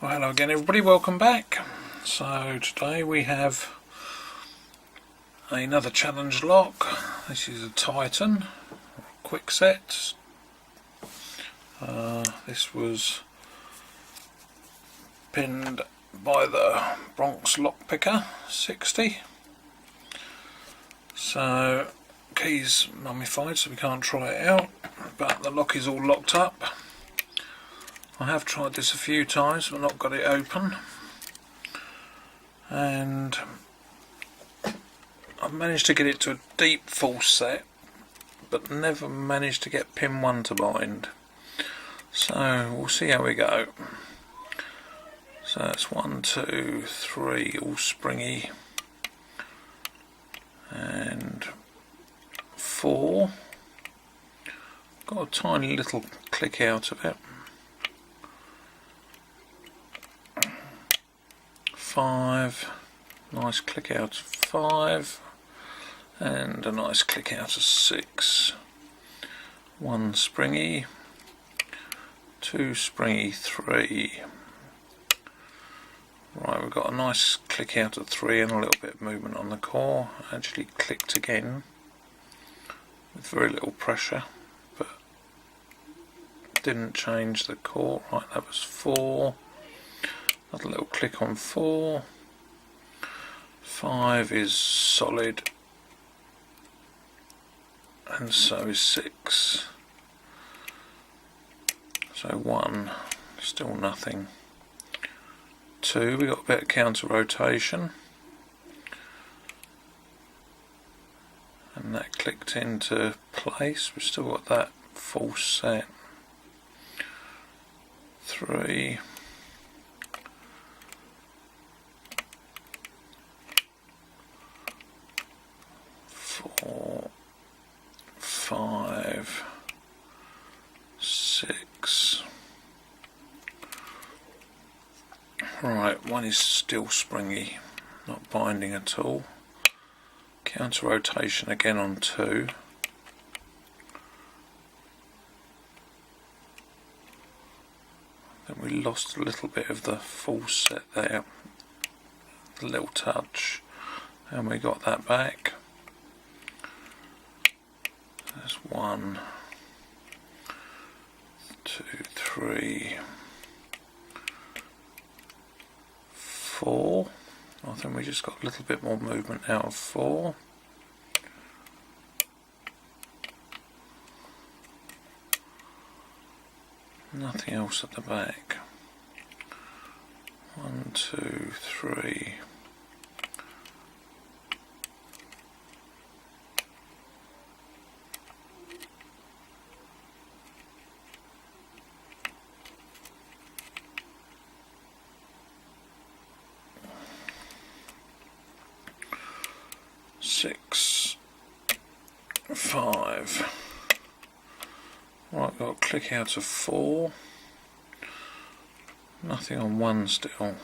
Well, hello again everybody, welcome back. So today we have another challenge lock. This is a Titan quick set. This was pinned by the BronxLockPicker60. So key's mummified so we can't try it out, but the lock is all locked up. I have tried this a few times but not got it open, and I've managed to get it to a deep full set but never managed to get pin 1 to bind. So we'll see how we go. So that's 1, 2, 3 all springy, and 4 got a tiny little click out of it. 5, nice click out of 5, and a nice click out of 6. 1 springy, 2 springy, 3. Right, we've got a nice click out of 3 and a little bit of movement on the core. Actually clicked again with very little pressure, but didn't change the core. Right, that was 4. Another little click on 4. 5 is solid, and so is 6. So 1, still nothing. 2, we got a bit of counter rotation, and that clicked into place. We've still got that full set. 3. 4, 5, 6. Right, 1 is still springy, not binding at all. Counter rotation again on 2. Then we lost a little bit of the full set there, a little touch, and we got that back. There's 1, 2, 3, 4. I think we just got a little bit more movement out of 4. Nothing else at the back. 1, 2, 3. 6, 5. Right, got a click out of 4. Nothing on 1 still.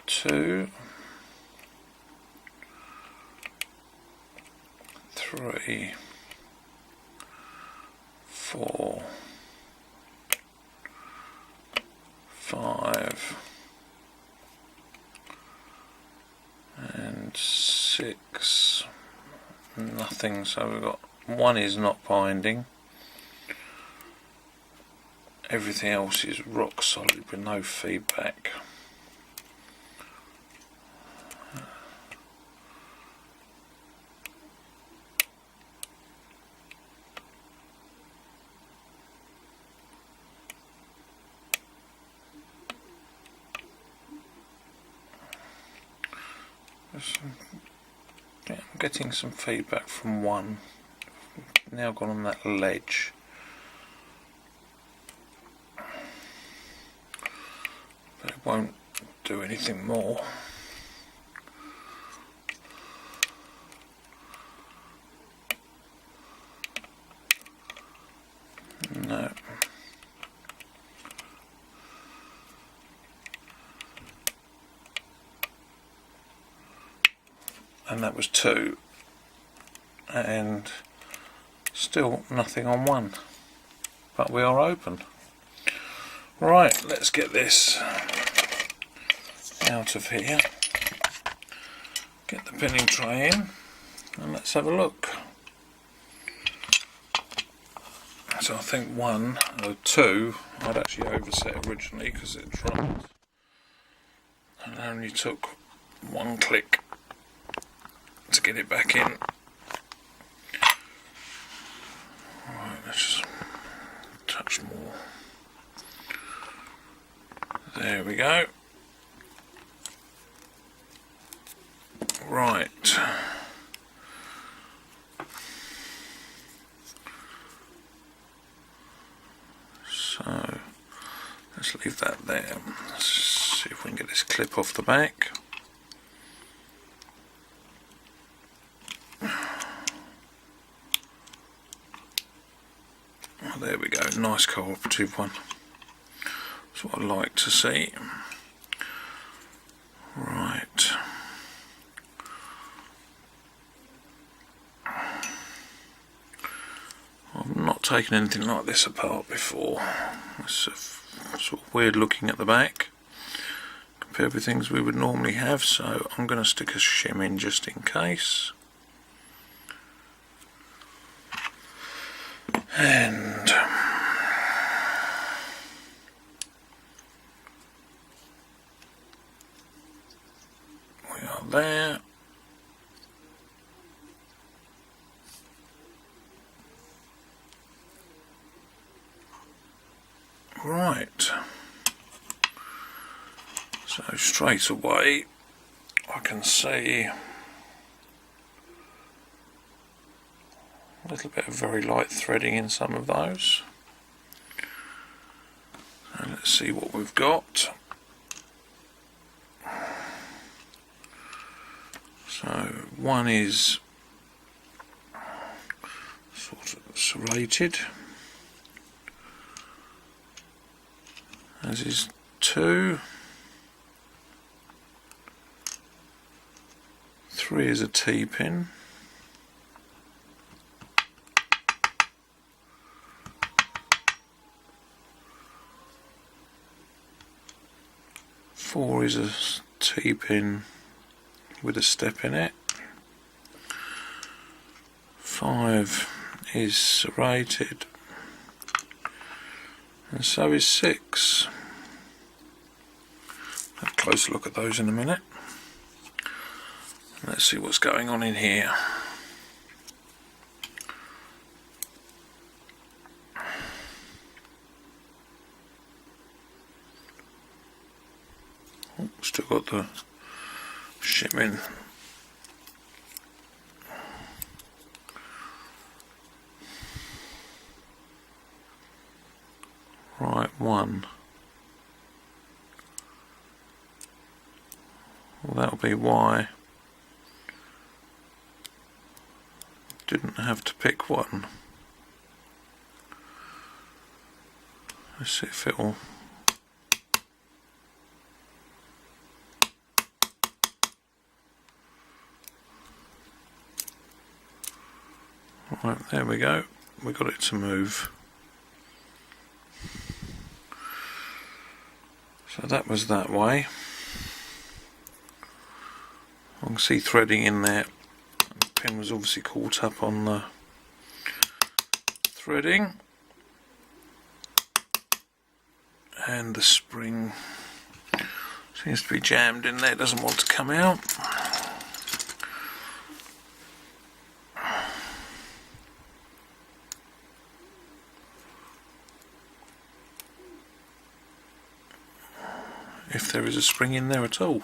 2, 3, 4, 5, and 6. Nothing, so we've got 1 is not binding. Everything else is rock solid with no feedback. I'm getting some feedback from 1. Now gone on that ledge. But it won't do anything more. No. And that was 2. And still nothing on 1. But we are open. Right, let's get this out of here, get the pinning tray in, and let's have a look. So I think 1 or 2 I'd actually overset originally because it dropped, and it only took 1 click to get it back in. Right, let's just touch more. There we go. Right. So let's leave that there. Let's see if we can get this clip off the back. Oh, there we go. Nice cooperative one. That's what I like to see. Right. I've not taken anything like this apart before. It's sort of weird looking at the back compared with things we would normally have, so I'm going to stick a shim in just in case. And we are there. Right, so straight away I can see a little bit of very light threading in some of those. So let's see what we've got. So one is sort of serrated, as is 2. 3 is a T-pin. 4 is a T-pin with a step in it. 5 is serrated, and so is 6. Have a closer look at those in a minute. Let's see what's going on in here. Oh, still got the shim in. Right, 1. Well, that'll be why didn't have to pick 1. Let's see if it'll. Right, there we go. We got it to move. So that was that way. I can see threading in there. The pin was obviously caught up on the threading, and the spring seems to be jammed in there, doesn't want to come out. If there is a spring in there at all.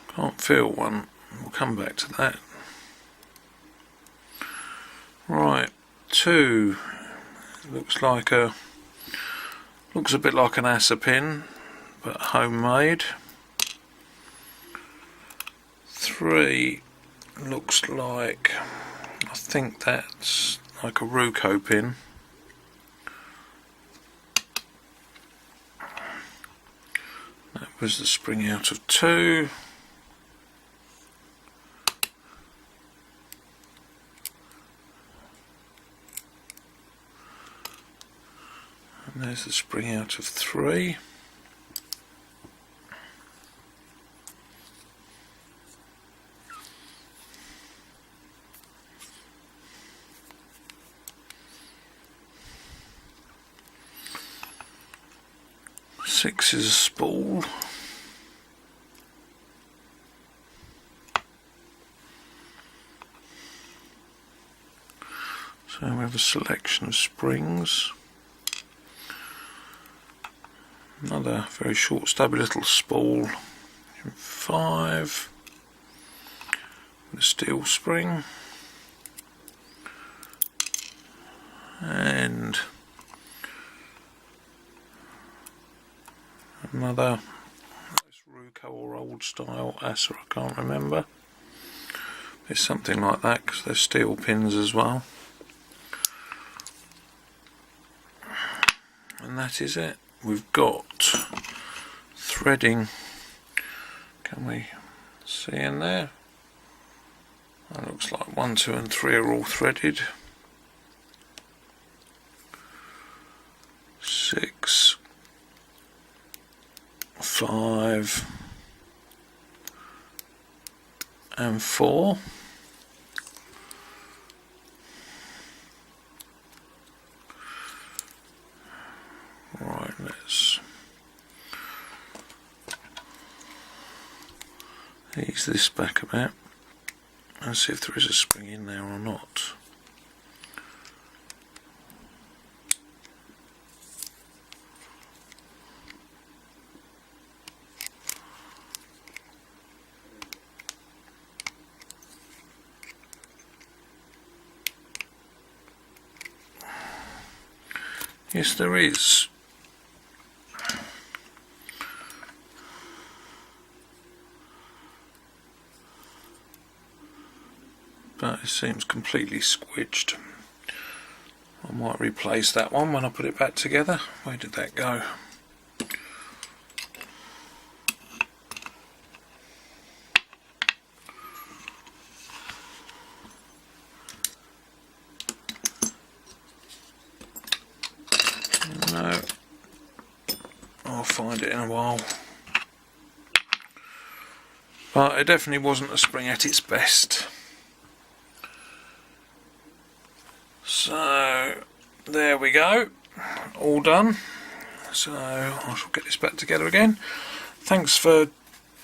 Can't feel one. We'll come back to that. Right, 2 looks a bit like an Asa pin, but homemade. 3 looks like, I think that's like a Ruco pin. That was the spring out of 2. There's the spring out of 3. Six is a spool. So we have a selection of springs. Another very short stubby little spool. 5. The steel spring. And another Ruco or old style Assa, I can't remember. It's something like that because they're steel pins as well. And that is it. We've got threading. Can we see in there? That looks like 1, 2 and 3 are all threaded. 6, 5 and 4. Right, let's ease this back a bit and see if there is a spring in there or not. Yes, there is. But it seems completely squidged. I might replace that one when I put it back together. Where did that go? No, I'll find it in a while. But it definitely wasn't a spring at its best. So there we go, all done. So I shall get this back together again. Thanks for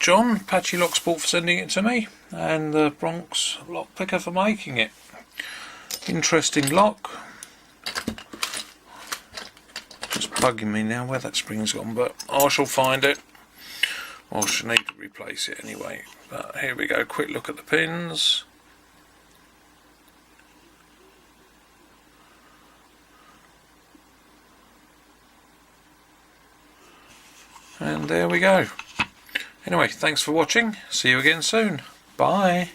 John, Patchy Lock Sport, for sending it to me, and the Bronx Lock Picker for making it. Interesting lock. It's bugging me now where that spring's gone, but I shall find it. I shall need to replace it anyway. But here we go, quick look at the pins. And there we go. Anyway, thanks for watching. See you again soon. Bye.